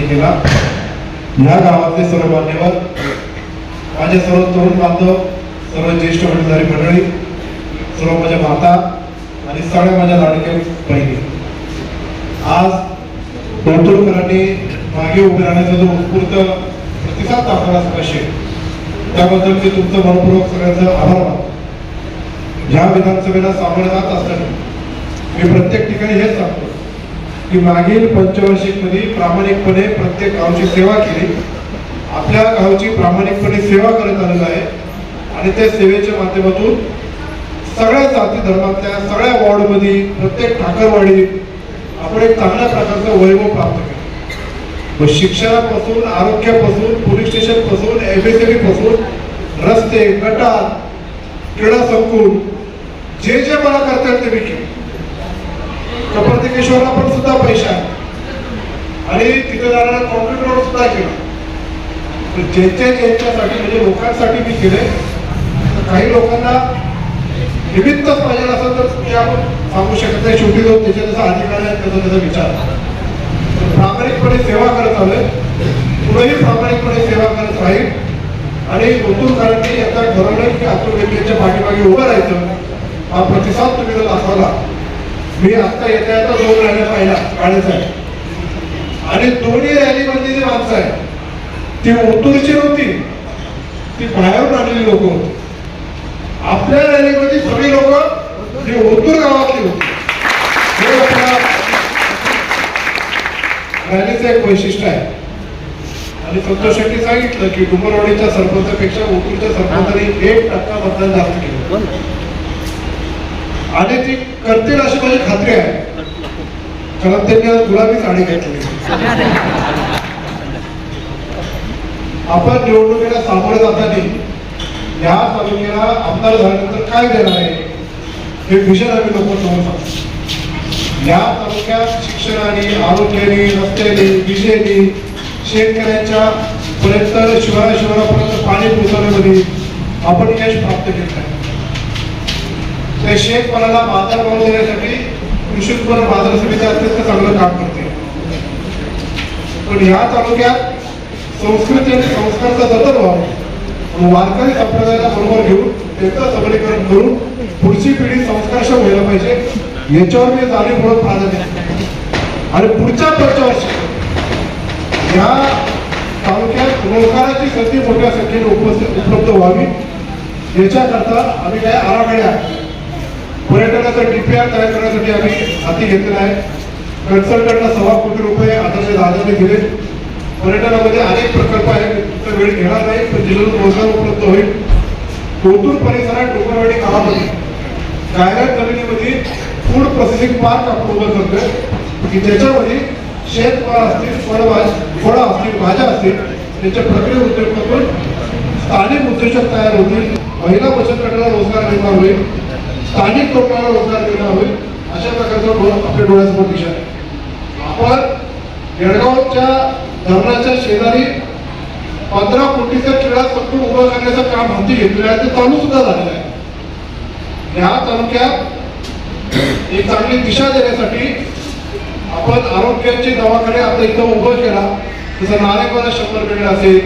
केला. या गावातले सर्व मान्यवर, माझे सर्व तरुण बांधव, सर्व ज्येष्ठ वडीलधारी मंडळी, सर्व माझ्या माता आणि सगळ्या माझ्या लाडक्या बहिणी, आज कोथरूडकरांनी मागे उभे राहण्याचा जो उत्स्फूर्त प्रतिसाद दाखवला सकाळी, त्याबद्दल मी तुमचं मनपूर्वक सगळ्यांचं आभार मानतो. ज्या विधानसभेला सामोरे जात असताना मी प्रत्येक ठिकाणी हेच सांगतो की मागील पंचवार्षिकमध्ये प्रामाणिकपणे प्रत्येक गावची सेवा केली, आपल्या गावची प्रामाणिकपणे सेवा करत आलेला आहे आणि त्या सेवेच्या माध्यमातून सगळ्या जाती धर्मातल्या सगळ्या वॉर्डमध्ये प्रत्येक ठाकरवाडीत आपण एक चांगल्या प्रकारचं वैभव प्राप्त केलं. शिक्षणापासून, आरोग्यापासून, पोलीस स्टेशन पासून, MSME पासून, रस्ते, गटार, क्रीडा संकुल, जे जे मला करता येईल ते मी केलं. कपर्तिकेश्वरला पण सुद्धा पैसा आहे आणि तिथे जाणारा कॉन्क्रीट रोड सुद्धा केला. ज्यांच्यासाठी म्हणजे लोकांसाठी मी केले. काही लोकांना निमित्तच पाहिजे असं तर ते आपण सांगू शकत नाही. शेवटी जो त्याच्या जसा अधिकार आहे त्याचा विचार. प्रामाणिकपणे सेवा करत आलोय, पुढेही प्रामाणिकपणे सेवा करत राहील आणि कोथरूडकरांनी याचा ठरवलं की अतुल बेनकेच्या पाठीमागे उभं राहायचं. हा प्रतिसाद तुम्ही जर दाखवला. मी आता येता येता 2 रॅल्या पाहिला काढायचा आहे आणि दोन्ही रॅलीमध्ये जी माणसं आहे ती ओतूरची नव्हती, ती बाहेरून आलेली लोक होती. आपल्या रॅलीमध्ये सगळी लोक ही ओतूर गावातली होती. हे आपल्या रॅलीचं एक वैशिष्ट्य आहे. आणि संतोष शेट्टी सांगितलं की डुंगरवाडीच्या सरपंचापेक्षा ओतूरच्या सरपंचाने 1% मतदान जास्त केलं आणि ती करतील अशी माझी खात्री आहे. कारण त्यांनी गुलाबी साडी घेतली. आपण निवडणुकीला सामोरे जाताना या तालुक्याला आमदार झाल्यानंतर काय देणार आहे हे विषय आम्ही लोक समोर सांगतो. या तालुक्यात शिक्षणाने, आरोग्याने, रस्त्याने, विजेने, शेतकऱ्यांच्या पर्यंत शिवारापर्यंत पाणी पोहोचवण्यामध्ये आपण यश प्राप्त केलं आहे. त्या शेतमालाला बाजारभाव देण्यासाठी कृषी उत्पन्न बाजार समिती अत्यंत चांगलं काम करते. पण या तालुक्यात संस्कृती आणि संस्काराचा जतन व्हावं, वारकरी संप्रदायाला बरोबर घेऊन त्याचं सबलीकरण करून पुढची पिढी संस्कारक्षम व्हायला पाहिजे, याच्यावर मी जाणीवपूर्वक प्राधान्य देतो. आणि पुढच्या पंचवार्षिक या तालुक्यात रोजगाराची संधी मोठ्या संख्येने उपलब्ध व्हावी याच्याकरता आम्ही काय आराखड्या पर्यटनाचा DPR तयार करण्यासाठी आम्ही हाती घेतलेला आहे. कन्सल्टंटला 1.25 कोटी रुपये आदरणीय दादाने दिले. पर्यटनामध्ये अनेक प्रकल्प आहेत, तर वेळ घेणार नाही, पण जिल्ह्यातून रोजगार उपलब्ध होईल. कोथरूड परिसरात डोंगरवाडी गावामध्ये जाहिरात जमिनीमध्ये फूड प्रोसेसिंग पार्क आपण उभं करतोय की ज्याच्यामध्ये शेतमाल असतील, फळं असतील, भाज्या असतील, त्याच्या प्रक्रिया उद्योगातून स्थानिक उद्योजक तयार होतील, महिला बचत गटाला रोजगार निर्माण होईल, स्थानिक लोकांना रोजगार निर्माण होईल. अशा प्रकारचा आपल्या डोळ्यासमोर दिशा आहे. आपण येडगावच्या धरणाच्या शेजारी 15 कोटीचा क्रीडा संकुल उभं करण्याचं काम हाती घेतलेलं आहे. ते चालू सुद्धा झालेलं आहे. या तालुक्यात एक चांगली दिशा देण्यासाठी आपण आरोग्याचे दवाखाने आता इथं उभं केला. जसं नारेगावला 100 बेड असेल,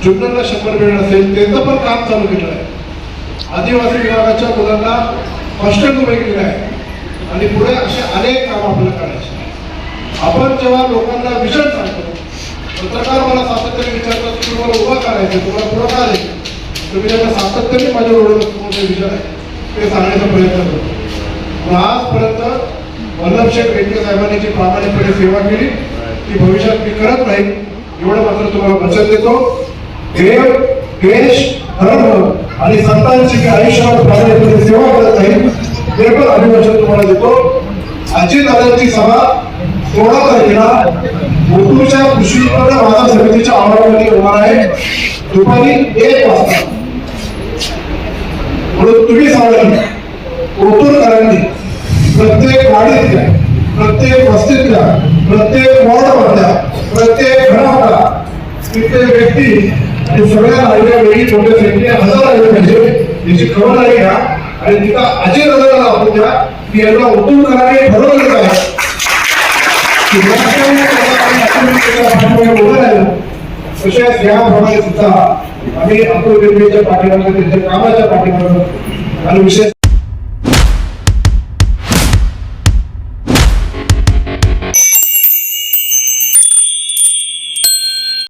जुन्नरला 100 बेड असेल, त्याचं पण काम चालू केलं आहे. आदिवासी विभागाच्या मुलांना हॉस्टेल उभे केले आहे आणि पुढे असे अनेक काम आपल्याला करायचे. आपण जेव्हा लोकांना विषय सांगतो, पत्रकार मला सातत्याने विचारतात की तुम्हाला उभं करायचं, तुम्हाला पुढं काय आहे, तुम्ही त्यांना सातत्याने माझ्या डोळ्यासमोर विषय आहे ते सांगण्याचा प्रयत्न करतो. आजपर्यंत वल्लभशेठ बेनके साहेबांनी जी प्रामाणिकपणे सेवा केली ती भविष्यात मी करत राहील, एवढं मात्र तुम्हाला वचन देतो. देव, देश, धर्म आणि संतांची आयुष्यात प्रामाणिकपणे सेवा करत राहील हे पण अभिवचन तुम्हाला देतो. अजितदादांची सभा 16 तारखेला ओतूरच्या कृषी उत्पन्न बाजार समितीच्या आवारामध्ये होणार आहे, दुपारी 1 वाजता. म्हणून तुम्ही सांगा ओतूरकरांनी प्रत्येक वाडीतल्या, प्रत्येक वस्तीतल्या, प्रत्येक वॉर्डमधल्या, प्रत्येक घरातला, प्रत्येक व्यक्ती आणि सगळ्या आलेल्या वेळी मोठ्या संख्येने हजर राहिले पाहिजे याची खबरदारी घ्या आणि तिथं अजितदादांना दाखवून द्या की यांना ओतूरकरांनी ठरवलेलं आहे की पाठीमागे उभं राहिलं तशाच याप्रमाणे सुद्धा आम्ही अतुल बेनकेच्या पाठीमागे त्यांच्या कामाच्या पाठीमागे आणि विशेष